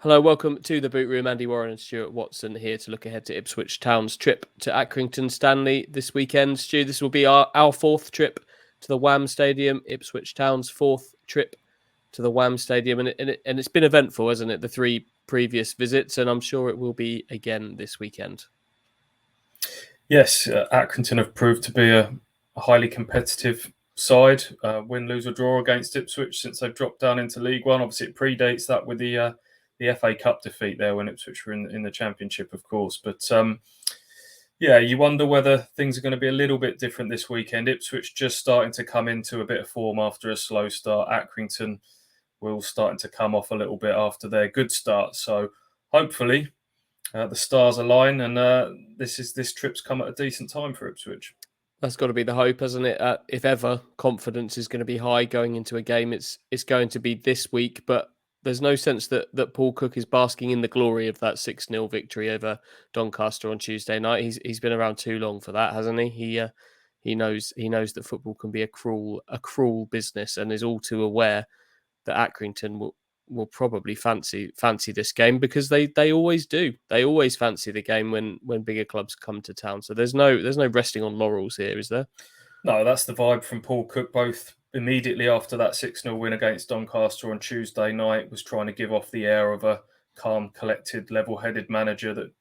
Hello, welcome to the Boot Room. Andy Warren and Stuart Watson here to look ahead to Ipswich Town's trip to Accrington Stanley this weekend. Stu, this will be our fourth trip to the Wham Stadium, Ipswich Town's fourth trip to the Wham Stadium. And it's been eventful, hasn't it? The three previous visits, and I'm sure it will be again this weekend. Yes, Accrington have proved to be a highly competitive side. Win, lose or draw against Ipswich since they've dropped down into League One. Obviously, it predates that with the FA Cup defeat there when Ipswich were in the Championship, of course. But yeah, you wonder whether things are going to be a little bit different this weekend. Ipswich just starting to come into a bit of form after a slow start. Accrington will starting to come off a little bit after their good start. So hopefully the stars align, and this trip's come at a decent time for Ipswich. That's got to be the hope, hasn't it? If ever confidence is going to be high going into a game, it's going to be this week. But there's no sense that Paul Cook is basking in the glory of that 6-0 victory over Doncaster on Tuesday night. He's been around too long for that, hasn't he? He knows that football can be a cruel business, and is all too aware that Accrington will probably fancy this game, because they always do. They always fancy the game when bigger clubs come to town. So there's no resting on laurels here, is there? No, that's the vibe from Paul Cook, both immediately after that 6-0 win against Doncaster on Tuesday night, was trying to give off the air of a calm, collected, level-headed manager that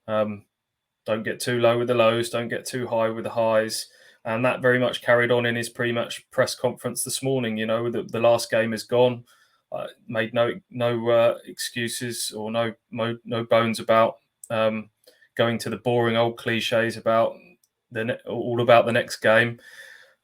don't get too low with the lows, don't get too high with the highs. And that very much carried on in his pre-match press conference this morning. You know, the last game is gone. Made no excuses or no bones about going to the boring old cliches about all about the next game,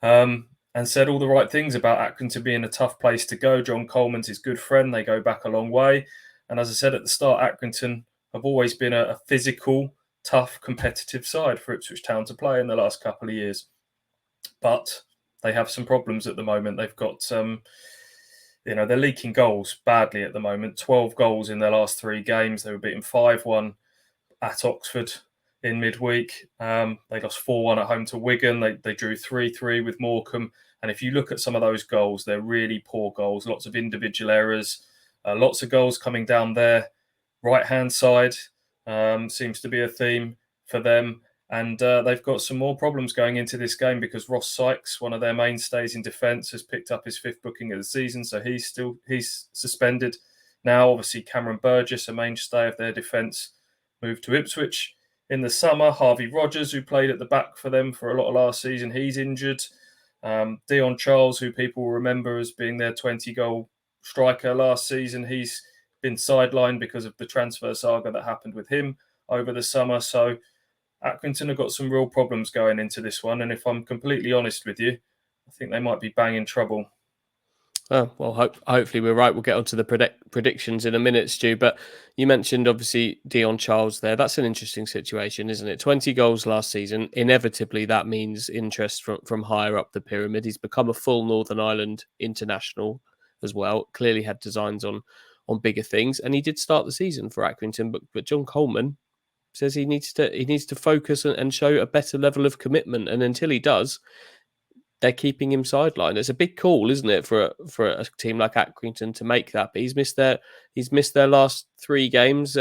and said all the right things about Accrington being a tough place to go. John Coleman's his good friend. They go back a long way. And as I said at the start, Accrington have always been a physical, tough, competitive side for Ipswich Town to play in the last couple of years. But they have some problems at the moment. They've got they're leaking goals badly at the moment. 12 goals in their last 3 games. They were beaten 5-1 at Oxford in midweek. They lost 4-1 at home to Wigan. They drew 3-3 with Morecambe. And if you look at some of those goals, they're really poor goals. Lots of individual errors. Lots of goals coming down their right-hand side. Seems to be a theme for them. And they've got some more problems going into this game, because Ross Sykes, one of their mainstays in defence, has picked up his 5th booking of the season. So he's suspended now. Obviously, Cameron Burgess, a mainstay of their defence, moved to Ipswich in the summer. Harvey Rogers, who played at the back for them for a lot of last season, he's injured. Dion Charles, who people will remember as being their 20-goal striker last season, he's been sidelined because of the transfer saga that happened with him over the summer. So Accrington have got some real problems going into this one. And if I'm completely honest with you, I think they might be banging trouble. Oh, well, hopefully we're right. We'll get onto the predictions in a minute, Stu. But you mentioned, obviously, Dion Charles there. That's an interesting situation, isn't it? 20 goals last season. Inevitably, that means interest from higher up the pyramid. He's become a full Northern Ireland international as well. Clearly had designs on bigger things. And he did start the season for Accrington. But John Coleman says he needs to focus and show a better level of commitment. And until he does, they're keeping him sidelined. It's a big call, isn't it, for a team like Accrington to make that? But he's missed their last 3 games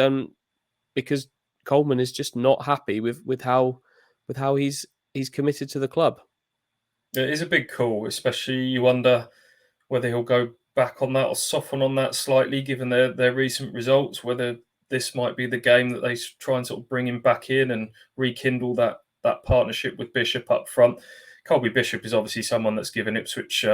because Coleman is just not happy with how he's committed to the club. It is a big call, especially you wonder whether he'll go back on that or soften on that slightly, given their recent results. Whether this might be the game that they try and sort of bring him back in and rekindle that partnership with Bishop up front. Colby Bishop is obviously someone that's given Ipswich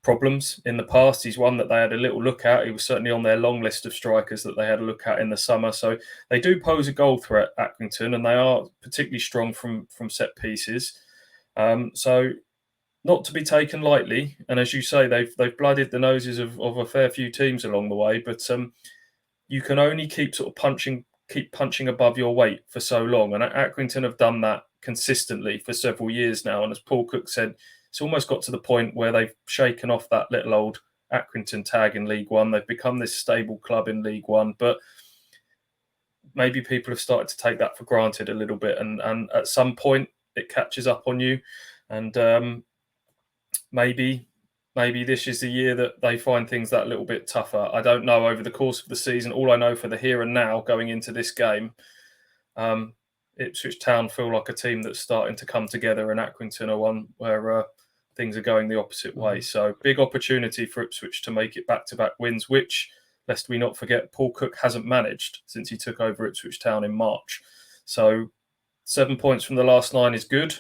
problems in the past. He's one that they had a little look at. He was certainly on their long list of strikers that they had a look at in the summer. So they do pose a goal threat, Accrington, and they are particularly strong from set pieces. So not to be taken lightly. And as you say, they've blooded the noses of a fair few teams along the way. But you can only keep punching above your weight for so long. And Accrington have done that consistently for several years now. And as Paul Cook said, it's almost got to the point where they've shaken off that little old Accrington tag in League One. They've become this stable club in League One. But maybe people have started to take that for granted a little bit. And at some point, it catches up on you. And maybe maybe this is the year that they find things that little bit tougher. I don't know over the course of the season. All I know for the here and now going into this game, um, Ipswich Town feel like a team that's starting to come together, and Accrington are one where things are going the opposite way. So big opportunity for Ipswich to make it back-to-back wins, which, lest we not forget, Paul Cook hasn't managed since he took over Ipswich Town in March. So 7 points from the last 9 is good,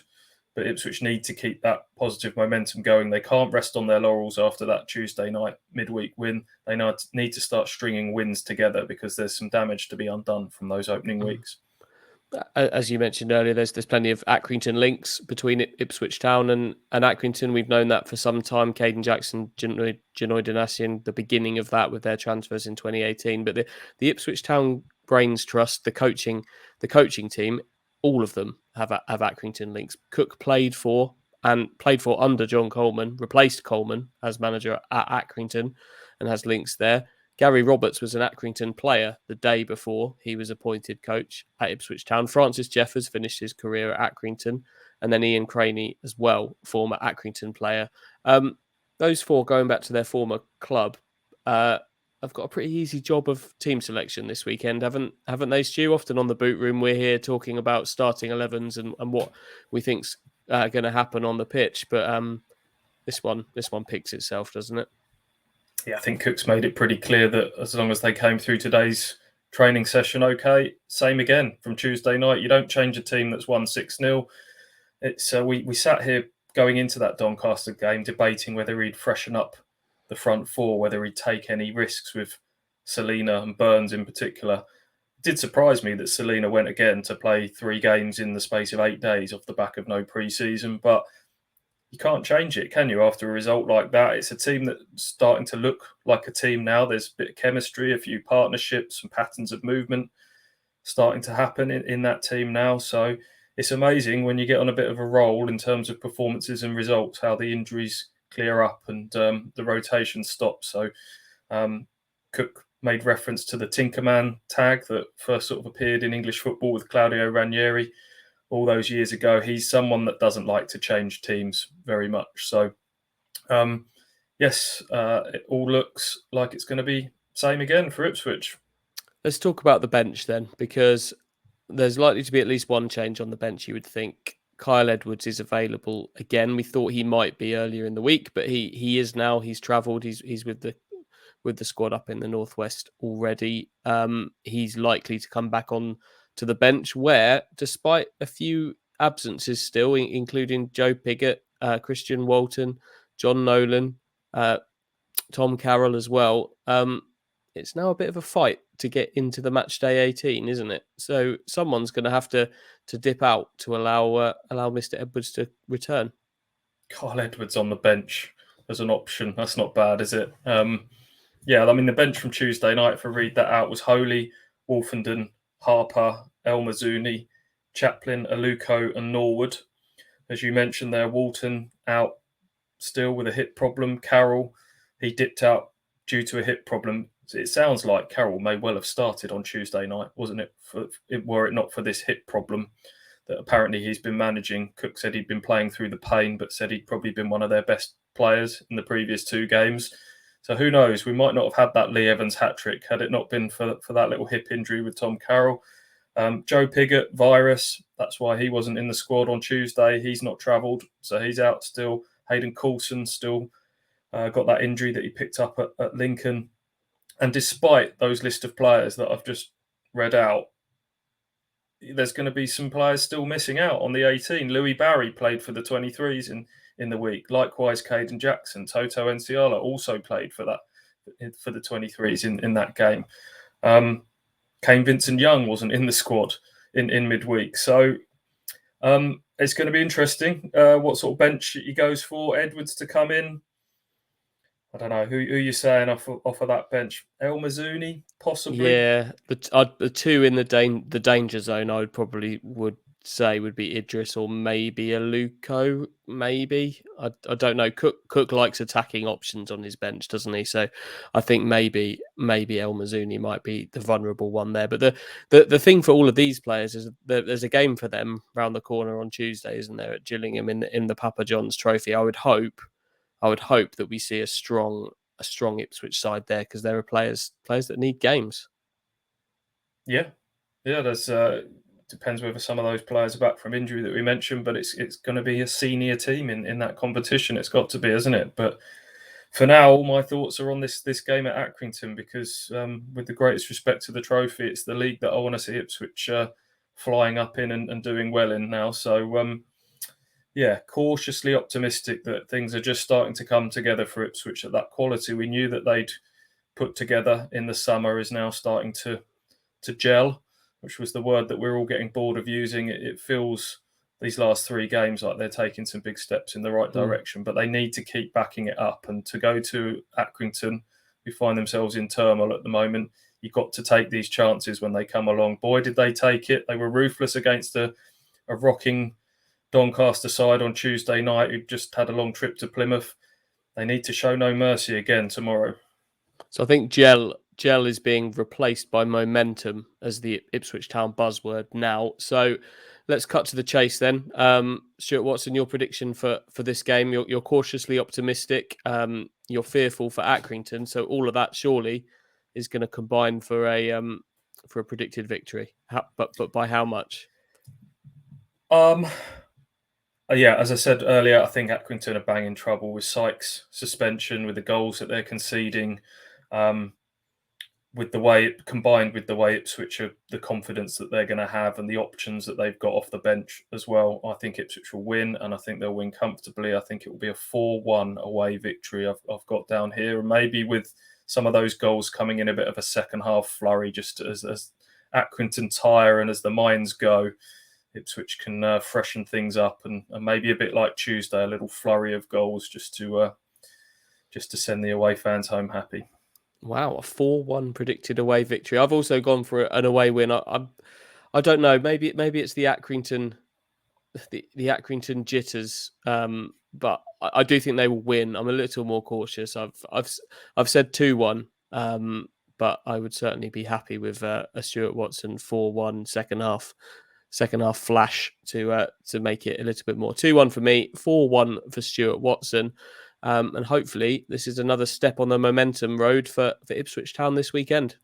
but Ipswich need to keep that positive momentum going. They can't rest on their laurels after that Tuesday night midweek win. They need to start stringing wins together because there's some damage to be undone from those opening weeks. As you mentioned earlier, there's plenty of Accrington links between Ipswich Town and Accrington. We've known that for some time. Caden Jackson, Janoy Donasian, the beginning of that with their transfers in 2018. But the Ipswich Town Brains Trust, the coaching team, all of them have Accrington links. Cook played for under John Coleman, replaced Coleman as manager at Accrington, and has links there. Gary Roberts was an Accrington player the day before he was appointed coach at Ipswich Town. Francis Jeffers finished his career at Accrington, and then Ian Craney as well, former Accrington player. Those 4 going back to their former club have got a pretty easy job of team selection this weekend, haven't they, Stu? Often on the Boot Room, we're here talking about starting 11s and what we think's going to happen on the pitch, but this one picks itself, doesn't it? Yeah, I think Cook's made it pretty clear that as long as they came through today's training session okay, same again from Tuesday night. You don't change a team that's won 6-0. It's we sat here going into that Doncaster game debating whether he'd freshen up the front 4, whether he'd take any risks with Selina and Burns in particular. It did surprise me that Selina went again to play 3 games in the space of 8 days off the back of no pre-season, but you can't change it, can you, after a result like that? It's a team that's starting to look like a team now. There's a bit of chemistry, a few partnerships, some patterns of movement starting to happen in that team now. So it's amazing when you get on a bit of a roll in terms of performances and results, how the injuries clear up and the rotation stops. So Cook made reference to the Tinkerman tag that first sort of appeared in English football with Claudio Ranieri all those years ago. He's someone that doesn't like to change teams very much. So, yes, it all looks like it's going to be same again for Ipswich. Let's talk about the bench then, because there's likely to be at least one change on the bench, you would think. Kyle Edwards is available again. We thought he might be earlier in the week, but he is now. He's travelled. He's with the squad up in the Northwest already. He's likely to come back on to the bench, where, despite a few absences still, including Joe Pigott, Christian Walton, John Nolan, Tom Carroll as well, it's now a bit of a fight to get into the match day 18, isn't it? So someone's going to have to dip out to allow Mr. Edwards to return. Kyle Edwards on the bench as an option. That's not bad, is it? Yeah, I mean, the bench from Tuesday night, if I read that out, was Holy, Wolfenden, Harper, El Mazzuni, Chaplin, Aluko, and Norwood. As you mentioned there, Walton out still with a hip problem. Carroll, he dipped out due to a hip problem. It sounds like Carroll may well have started on Tuesday night, wasn't it? Were it not for this hip problem that apparently he's been managing. Cook said he'd been playing through the pain, but said he'd probably been one of their best players in the previous 2 games. So who knows? We might not have had that Lee Evans hat-trick had it not been for that little hip injury with Tom Carroll. Joe Pigott, virus. That's why he wasn't in the squad on Tuesday. He's not travelled, so he's out still. Hayden Coulson still got that injury that he picked up at Lincoln. And despite those list of players that I've just read out, there's going to be some players still missing out on the 18. Louis Barry played for the 23s in the week. Likewise, Caden Jackson. Toto Enciala also played for the 23s in that game. Kane Vincent-Young wasn't in the squad in midweek. So it's going to be interesting what sort of bench he goes for. Edwards to come in. I don't know. Who are you saying off of that bench? El Mazzuni, possibly? Yeah, the 2 in the danger zone, I would say would be Idris or maybe Aluko, maybe. I don't know. Cook likes attacking options on his bench, doesn't he? So I think maybe El Mazzuni might be the vulnerable one there. But the thing for all of these players is that there's a game for them round the corner on Tuesday, isn't there, at Gillingham in the Papa John's Trophy. I would hope I would hope that we see a strong Ipswich side there, because there are players that need games. Yeah, There's depends whether some of those players are back from injury that we mentioned, but it's going to be a senior team in that competition. It's got to be, isn't it? But for now, all my thoughts are on this game at Accrington, because with the greatest respect to the trophy, it's the league that I want to see Ipswich flying up in and doing well in now. So cautiously optimistic that things are just starting to come together for Ipswich. At that quality we knew that they'd put together in the summer is now starting to gel, which was the word that we're all getting bored of using. It feels these last 3 games like they're taking some big steps in the right direction, but they need to keep backing it up. And to go to Accrington, who find themselves in turmoil at the moment, you've got to take these chances when they come along. Boy, did they take it. They were ruthless against a rocking Doncaster side on Tuesday night, who just had a long trip to Plymouth. They need to show no mercy again tomorrow. So I think gel is being replaced by momentum as the Ipswich Town buzzword now. So let's cut to the chase then. Stuart Watson, your prediction for this game. You're cautiously optimistic. You're fearful for Accrington. So all of that surely is going to combine for a predicted victory. But by how much? As I said earlier, I think Accrington are bang in trouble with Sykes' suspension, with the goals that they're conceding. With the way, combined with the way Ipswich are, the confidence that they're going to have and the options that they've got off the bench as well, I think Ipswich will win, and I think they'll win comfortably. I think it will be a 4-1 away victory I've got down here, and maybe with some of those goals coming in a bit of a second half flurry, just as Accrington tire and as the minds go, Ipswich can freshen things up, and maybe a bit like Tuesday, a little flurry of goals just to send the away fans home happy. Wow, a 4-1 predicted away victory. I've also gone for an away win. I don't know. Maybe it's the Accrington, the Accrington jitters. But I do think they will win. I'm a little more cautious. I've said 2-1. But I would certainly be happy with a Stuart Watson 4-1 second half flash to make it a little bit more. 2-1 for me, 4-1 for Stuart Watson. And hopefully this is another step on the momentum road for Ipswich Town this weekend.